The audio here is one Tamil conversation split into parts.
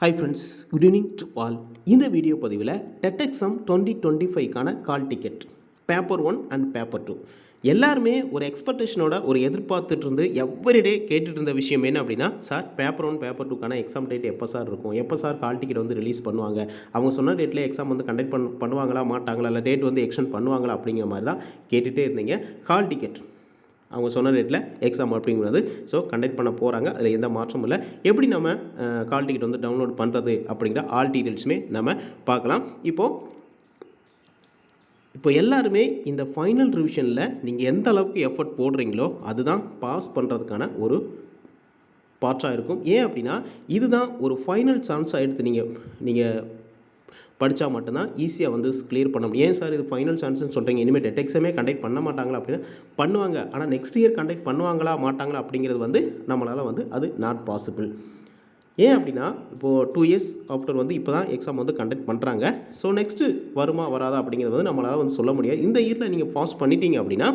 Hi friends, good evening to all. இந்த வீடியோ பதிவில் டெட் எக்ஸாம் 2025க்கான hall ticket paper 1 and paper 2 எல்லாருமே ஒரு எக்ஸ்பெக்டேஷனோட ஒரு எதிர்பார்த்துட்டு இருந்து எவ்ரிடே கேட்டுட்டு இருந்த விஷயம் என்ன அப்படின்னா, சார் பேப்பர் 1 பேப்பர் 2க்கான எக்ஸாம் டேட் எப்போ சார் இருக்கும், எப்போ சார் கால் டிக்கெட் வந்து ரிலீஸ் பண்ணுவாங்க, அவங்க சொன்ன டேட்டில் எக்ஸாம் வந்து கண்டக்ட் பண்ணுவாங்களா மாட்டாங்களா, இல்லை டேட் வந்து எக்ஸ்டெண்ட் பண்ணுவாங்களா அப்படிங்கிற மாதிரி தான் கேட்டுகிட்டே இருந்தீங்க. கால் டிக்கெட் அவங்க சொன்ன டேட்டில் எக்ஸாம் அப்படிங்கிறது ஸோ கண்டக்ட் பண்ண போகிறாங்க. அதில் எந்த மாற்றமும் இல்லை. எப்படி நம்ம கால் டிக்கெட் வந்து டவுன்லோட் பண்ணுறது அப்படிங்கிற ஆல் டீட்டெயில்ஸுமே நம்ம பார்க்கலாம். இப்போ எல்லாருமே இந்த ஃபைனல் ரிவிஷனில் நீங்கள் எந்த அளவுக்கு எஃபர்ட் போடுறீங்களோ அதுதான் பாஸ் பண்ணுறதுக்கான ஒரு பார்ட்டாக இருக்கும். ஏன் அப்படின்னா இதுதான் ஒரு ஃபைனல் சான்ஸாக எடுத்து நீங்கள் படித்தா மட்டும்தான் ஈஸியாக வந்து கிளியர் பண்ண முடியும். ஏன் சார் இது ஃபைனல் சான்ஸ்னு சொல்கிறீங்க, இனிமேல் டெட் எக்ஸாமே கண்டக்ட் பண்ண மாட்டாங்களா அப்படின்னா பண்ணுவாங்க. ஆனால் நெக்ஸ்ட் இயர் கண்டக்ட் பண்ணுவாங்களா மாட்டாங்களா அப்படிங்கிறது வந்து நம்மளால் வந்து அது நாட் பாசிபிள். ஏன் அப்படின்னா இப்போது 2 இயர்ஸ் ஆஃப்டர் வந்து இப்போ தான் எக்ஸாம் வந்து கண்டக்ட் பண்ணுறாங்க. ஸோ நெக்ஸ்ட்டு வருமா வராதா அப்படிங்கிறது வந்து நம்மளால் வந்து சொல்ல முடியாது. இந்த இயரில் நீங்கள் பாஸ் பண்ணிட்டீங்க அப்படின்னா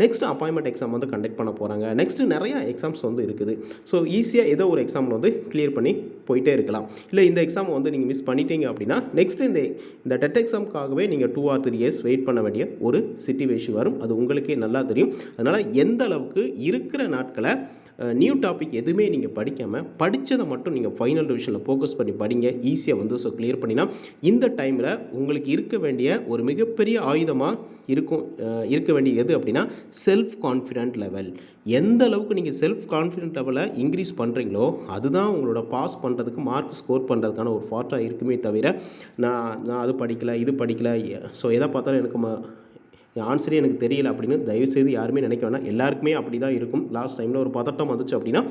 நெக்ஸ்ட் அப்பாயின்மெண்ட் எக்ஸாம் வந்து கண்டக்ட் பண்ண போகிறாங்க. நெக்ஸ்ட்டு நிறையா எக்ஸாம்ஸ் வந்து இருக்குது. ஸோ ஈஸியாக ஏதோ ஒரு எக்ஸாமில் வந்து கிளியர் பண்ணி போயிட்டே இருக்கலாம். இல்லை இந்த எக்ஸாம் வந்து நீங்கள் மிஸ் பண்ணிட்டீங்க அப்படின்னா நெக்ஸ்ட் இந்த டெட் எக்ஸாமுக்காகவே நீங்கள் 2 or 3 இயர்ஸ் வெயிட் பண்ண வேண்டிய ஒரு சிச்சுவேஷன் வரும். அது உங்களுக்கே நல்லா தெரியும். அதனால் எந்த அளவுக்கு இருக்கிற நாட்களை நியூ டாபிக் எதுவுமே நீங்கள் படிக்காமல் படித்ததை மட்டும் நீங்கள் ஃபைனல் ரிவிஷனில் ஃபோக்கஸ் பண்ணி படிங்க. ஈஸியாக வந்து ஸோ கிளியர் பண்ணிடலாம். இந்த டைமில் உங்களுக்கு இருக்க வேண்டிய ஒரு மிகப்பெரிய ஆயுதமாக இருக்க வேண்டிய எது அப்படின்னா செல்ஃப் கான்ஃபிடென்ட் லெவல். எந்த அளவுக்கு நீங்கள் செல்ஃப் கான்ஃபிடென்ட் லெவலை இன்க்ரீஸ் பண்ணுறீங்களோ அதுதான் உங்களோட பாஸ் பண்ணுறதுக்கு மார்க் ஸ்கோர் பண்ணுறதுக்கான ஒரு ஃபார்ட்டாக இருக்குமே தவிர நான் அது படிக்கலை இது படிக்கலை, ஸோ எதை பார்த்தாலும் எனக்கு ஆன்சரே எனக்கு தெரியல அப்படின்னு தயவுசெய்து யாருமே நினைக்க வேணாம். எல்லாருக்குமே அப்படி தான் இருக்கும். லாஸ்ட் டைமில் ஒரு பதட்டம் வந்துச்சு அப்படின்னா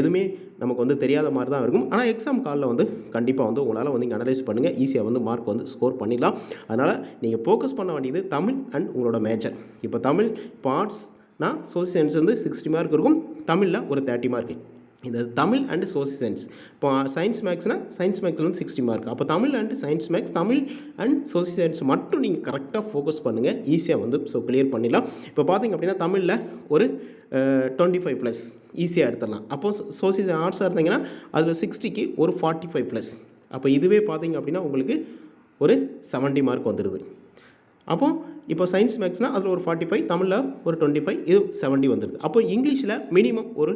எதுவுமே நமக்கு வந்து தெரியாத மாதிரி தான் இருக்கும். ஆனால் எக்ஸாம் காலில் வந்து கண்டிப்பாக வந்து உங்களால் வந்து இங்கே அனலைஸ் பண்ணுங்கள். ஈஸியாக வந்து மார்க் வந்து ஸ்கோர் பண்ணிடலாம். அதனால் நீங்கள் ஃபோக்கஸ் பண்ண வேண்டியது தமிழ் அண்ட் உங்களோட மேஜர். இப்போ தமிழ் பார்ட்ஸ்னால் சோசியல் சயின்ஸ் வந்து 60 மார்க் இருக்கும், தமிழில் ஒரு 30 மார்க். இந்த தமிழ் அண்ட் சோசியல் சயின்ஸ். இப்போ சயின்ஸ் மேக்ஸ்னால் சயின்ஸ் மேக்ஸில் வந்து 60 மார்க். அப்போ Tamil and science maths, Tamil and social science மட்டும் நீங்கள் கரெக்டாக ஃபோக்கஸ் பண்ணுங்கள். ஈஸியாக வந்து ஸோ கிளியர் பண்ணிடலாம். இப்போ பார்த்திங்க அப்படின்னா தமிழில் ஒரு 25+ ஈஸியாக எடுத்துடலாம். அப்போது சோசியல் ஆர்ட்ஸாக இருந்தீங்கன்னா அதில் 60க்கு ஒரு 45+. அப்போ இதுவே பார்த்திங்க அப்படின்னா உங்களுக்கு ஒரு 70 மார்க் வந்துடுது. அப்போது இப்போ சயின்ஸ் மேக்ஸ்னால் அதில் ஒரு 45, தமிழில் ஒரு 25, இது 70 வந்துடுது. அப்போ இங்கிலீஷில் மினிமம் ஒரு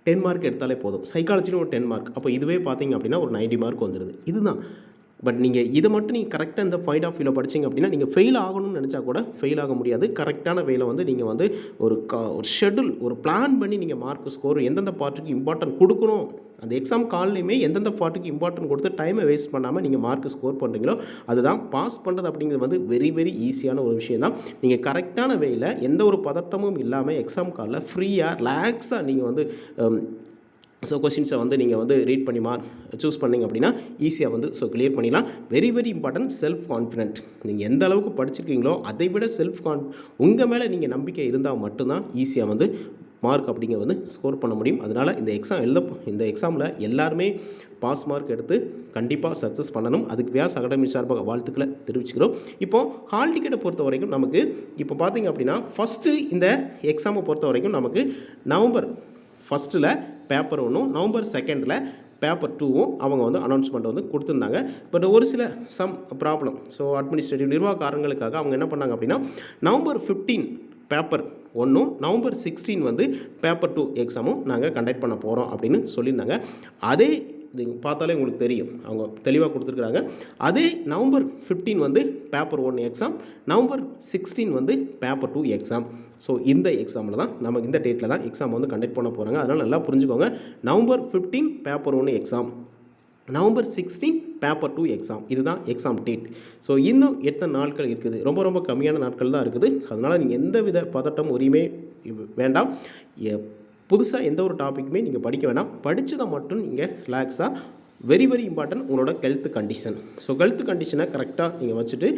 10 மார்க் எடுத்தாலே போதும். சைக்காலஜிலும் ஒரு 10 மார்க். அப்போ இதுவே பார்த்தீங்க அப்படின்னா ஒரு 90 மார்க் வந்துடுது. இதுதான். பட் நீங்கள் இதை மட்டும் நீங்கள் கரெக்டாக இந்த பாயிண்ட் ஆஃப் வியூவில் படிச்சிங்க அப்படின்னா நீங்கள் ஃபெயில் ஆகணும்னு நினச்சா கூட ஃபெயில் ஆக முடியாது. கரெக்டான வேலை வந்து நீங்கள் வந்து ஒரு ஷெட்யூல், ஒரு பிளான் பண்ணி நீங்கள் மார்க் ஸ்கோர் எந்தெந்த பார்ட்டுக்கு இம்பார்ட்டன்ட் கொடுக்கணும், அந்த எக்ஸாம் கால்லையுமே எந்தெந்த பார்ட்டுக்கு இம்பார்ட்டன்ட் கொடுத்து டைமை வேஸ்ட் பண்ணாமல் நீங்கள் மார்க் ஸ்கோர் பண்ணுறீங்களோ அதுதான் பாஸ் பண்ணுறது. அப்படிங்கிறது வந்து வெரி வெரி ஈஸியான ஒரு விஷயம் தான். நீங்கள் கரெக்டான வேயில் எந்த ஒரு பதட்டமும் இல்லாமல் எக்ஸாம் காலில் ஃப்ரீயாக ரிலாக்ஸாக நீங்கள் வந்து ஸோ கொஸ்டின்ஸை வந்து நீங்கள் வந்து ரீட் பண்ணி சூஸ் பண்ணிங்க அப்படின்னா ஈஸியாக வந்து ஸோ கிளியர் பண்ணிடலாம். Very very important self confident. நீங்கள் எந்த அளவுக்கு படிச்சிருக்கீங்களோ அதை விட உங்கள் மேலே நீங்கள் நம்பிக்கை இருந்தால் மட்டும்தான் ஈஸியாக வந்து மார்க் அப்படிங்கிற வந்து ஸ்கோர் பண்ண முடியும். அதனால் இந்த எக்ஸாமில் எல்லாருமே பாஸ் மார்க் எடுத்து கண்டிப்பாக சக்ஸஸ் பண்ணணும். அதுக்கு வியாஸ் அகாடமி சார்பாக வாழ்த்துக்களை தெரிவிச்சுக்கிறோம். இப்போது ஹால் டிக்கெட்டை பொறுத்த வரைக்கும் நமக்கு இப்போ பார்த்திங்க அப்படின்னா ஃபஸ்ட்டு இந்த எக்ஸாமை பொறுத்த வரைக்கும் நமக்கு நவம்பர் 1 பேப்பர் 1, நவம்பர் 2 பேப்பர் 2 அவங்க வந்து அனௌன்ஸ்மெண்ட் வந்து கொடுத்துருந்தாங்க. பட் ஒரு சில ப்ராப்ளம், ஸோ அட்மினிஸ்ட்ரேட்டிவ் நிர்வாக காரணங்களுக்காக அவங்க என்ன பண்ணாங்க அப்படின்னா நவம்பர் 15 பேப்பர் 1, நவம்பர் 16 வந்து பேப்பர் 2 எக்ஸாமும் நாங்கள் கண்டக்ட் பண்ண போகிறோம் அப்படின்னு சொல்லியிருந்தாங்க. அதே நீங்கள் பார்த்தாலே உங்களுக்கு தெரியும், அவங்க தெளிவாக கொடுத்துருக்குறாங்க. அதே நவம்பர் 15 வந்து பேப்பர் 1 எக்ஸாம், நவம்பர் 16 வந்து பேப்பர் 2 எக்ஸாம். ஸோ இந்த எக்ஸாமில் தான் நமக்கு இந்த டேட்டில் தான் எக்ஸாம் வந்து கண்டக்ட் பண்ண போகிறாங்க. அதனால் நல்லா புரிஞ்சுக்கோங்க. November 15 paper 1 exam, November 16 paper 2 exam. இதுதான் எக்ஸாம் டேட். ஸோ இன்னும் எத்தனை நாட்கள் இருக்குது, ரொம்ப ரொம்ப கம்மியான நாட்கள் தான் இருக்குது. அதனால் நீங்கள் எந்த வித பதட்டம் உரிமை வேண்டாம். புதுசாக எந்த ஒரு டாப்பிக்குமே நீங்கள் படிக்க வேணாம். படித்ததை மட்டும் நீங்கள் ரிலாக்ஸாக வெரி வெரி இம்பார்ட்டன்ட் உங்களோட ஹெல்த் கண்டிஷன். ஸோ ஹெல்த் கண்டிஷனை கரெக்டாக நீங்கள் வச்சுட்டு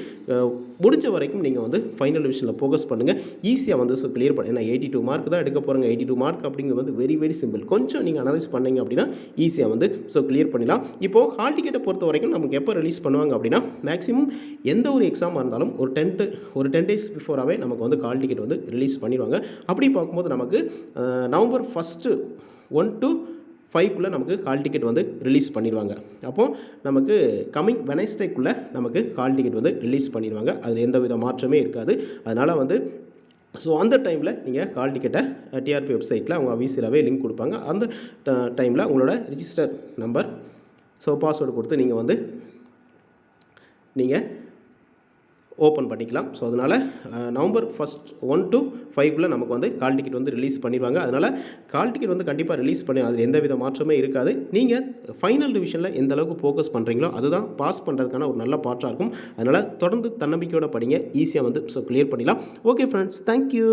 முடிஞ்ச வரைக்கும் நீங்கள் வந்து ஃபைனல் டிவிஷனில் ஃபோக்கஸ் பண்ணுங்கள். ஈஸியாக வந்து ஸோ கிளியர் பண்ண. ஏன்னா 82 மார்க் தான் எடுக்க போகிறோங்க. 82 மார்க் அப்படிங்கிறது வந்து வெரி வெரி சிம்பிள். கொஞ்சம் நீங்கள் அனலைஸ் பண்ணிங்க அப்படின்னா ஈஸியாக வந்து ஸோ கிளியர் பண்ணிடலாம். இப்போது ஹால் டிக்கெட்டை பொறுத்த வரைக்கும் நமக்கு எப்போ ரிலீஸ் பண்ணுவாங்க அப்படின்னா மேக்ஸிமம் எந்த ஒரு எக்ஸாமாக இருந்தாலும் ஒரு 10 days பிஃபோராகவே நமக்கு வந்து ஹால் டிக்கெட் வந்து ரிலீஸ் பண்ணிடுவாங்க. அப்படி பார்க்கும்போது நமக்கு நவம்பர் 1 to 5க்குள்ளே நமக்கு ஹால் டிக்கெட் வந்து ரிலீஸ் பண்ணிடுவாங்க. அப்போது நமக்கு கம்மிங் வெனஸ்டேக்குள்ளே நமக்கு ஹால் டிக்கெட் வந்து ரிலீஸ் பண்ணிடுவாங்க. அதில் எந்த வித மாற்றமே இருக்காது. அதனால் வந்து ஸோ அந்த டைமில் நீங்கள் ஹால் டிக்கெட்டை டிஆர்பி வெப்சைட்டில் அவங்க அஃபீஷியலாகவே லிங்க் கொடுப்பாங்க. அந்த டைமில் உங்களோட ரிஜிஸ்டர் நம்பர் ஸோ பாஸ்வேர்டு கொடுத்து நீங்கள் ஓப்பன் பண்ணிக்கலாம். ஸோ அதனால் நவம்பர் 1 to 5க்குள்ளே நமக்கு வந்து ஹால் டிக்கெட் வந்து ரிலீஸ் பண்ணிடுவாங்க. அதனால் ஹால் டிக்கெட் வந்து கண்டிப்பாக ரிலீஸ் பண்ணி அதில் எந்த வித மாற்றமே இருக்காது. நீங்கள் ஃபைனல் ரிவிஷனில் எந்த அளவுக்கு ஃபோக்கஸ் பண்ணுறீங்களோ அதுதான் பாஸ் பண்ணுறதுக்கான ஒரு நல்ல பாட்டாக இருக்கும். அதனால் தொடர்ந்து தன்னம்பிக்கையோட படிங்க, ஈஸியாக வந்து ஸோ கிளியர் பண்ணிடலாம். Okay friends, thank you.